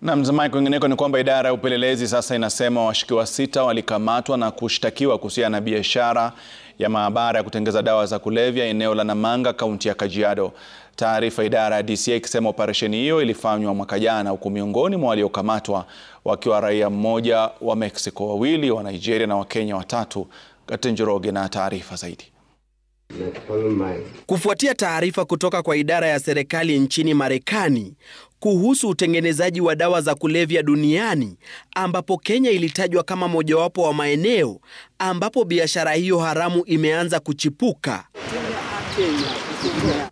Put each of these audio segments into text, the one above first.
Na mtazamaji, kwingineko ni kwamba idara ya upelelezi sasa inasema washukiwa 6 walikamatwa na kushtakiwa kuhusiana na biashara ya maabara ya kutengeza dawa za kulevya eneo la Namanga, kaunti ya Kajiado. Taarifa idara ya DCI ikisema operesheni hiyo ilifanywa mwaka jana, huku miongoni mwa waliokamatwa wakiwa raia mmoja wa Mexico, 2 wa Nigeria na Wakenya 3. Gate Njoroge na taarifa zaidi. Kufuatia taarifa kutoka kwa idara ya serikali nchini Marekani kuhusu utengenezaji wa dawa za kulevya duniani, ambapo Kenya ilitajwa kama mojawapo wa maeneo ambapo biashara hiyo haramu imeanza kuchipuka,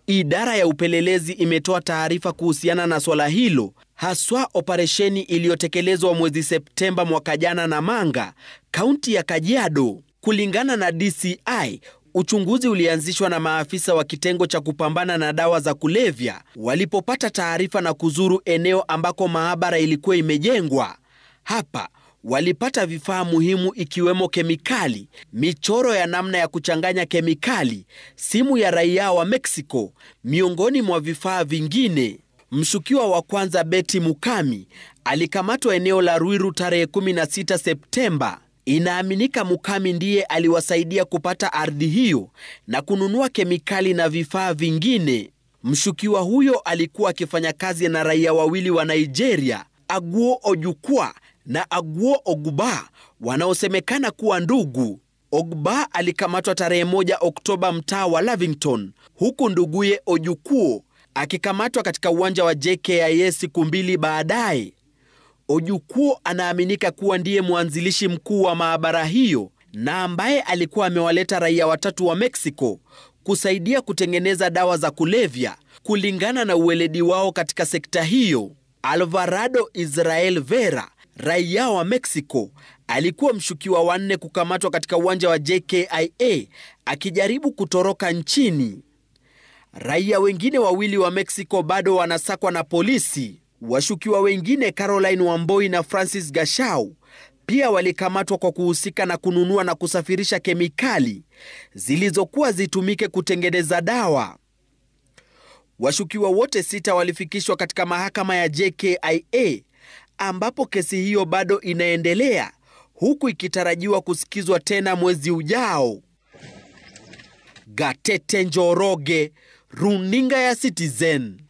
idara ya upelelezi imetoa taarifa kuhusiana na swala hilo, haswa operesheni iliyotekelezwa mwezi Septemba mwaka jana Namanga, kaunti ya Kajiado. Kulingana na DCI, uchunguzi ulianzishwa na maafisa wa kitengo cha kupambana na dawa za kulevya walipopata taarifa na kuzuru eneo ambako maabara ilikuwa imejengwa. Hapa walipata vifaa muhimu ikiwemo kemikali, michoro ya namna ya kuchanganya kemikali, simu ya raia wa Mexico, miongoni mwa vifaa vingine. Mshukiwa wa kwanza, Betty Mukami, alikamatwa eneo la Ruiru tarehe 16 Septemba. Inaaminika Mukami ndiye aliwasaidia kupata ardhi hiyo na kununua kemikali na vifaa vingine. Mshukiwa huyo alikuwa akifanya kazi na raia 2 wa Nigeria, Aguo Ojukwa na Aguo Oguba, wanaosemekana kuwa ndugu. Ogba alikamatwa tarehe 1 Oktoba mtaa wa Lavington, huku nduguye Ojukuo akikamatwa katika uwanja wa JKIA siku 2 baadaye. Ojukuo anaaminika kuwa ndiye mwanzilishi mkuu wa maabara hiyo na ambaye alikuwa amewaleta raia 3 wa Mexico kusaidia kutengeneza dawa za kulevya kulingana na uweledi wao katika sekta hiyo. Alvarado Israel Vera, raia wa Mexico, alikuwa mshukiwa wa 4 kukamatwa katika uwanja wa JKIA akijaribu kutoroka nchini. Raia wengine 2 wa Mexico bado wanasakwa na polisi. Washukiwa wengine Caroline Wamboi na Francis Gashau pia walikamatwa kwa kuhusika na kununua na kusafirisha kemikali zilizokuwa zitumike kutengeneza dawa. Washukiwa wote 6 walifikishwa katika mahakama ya JKIA ambapo kesi hiyo bado inaendelea, huku ikitarajiwa kusikizwa tena mwezi ujao. Gatete Njoroge, Runinga ya Citizen.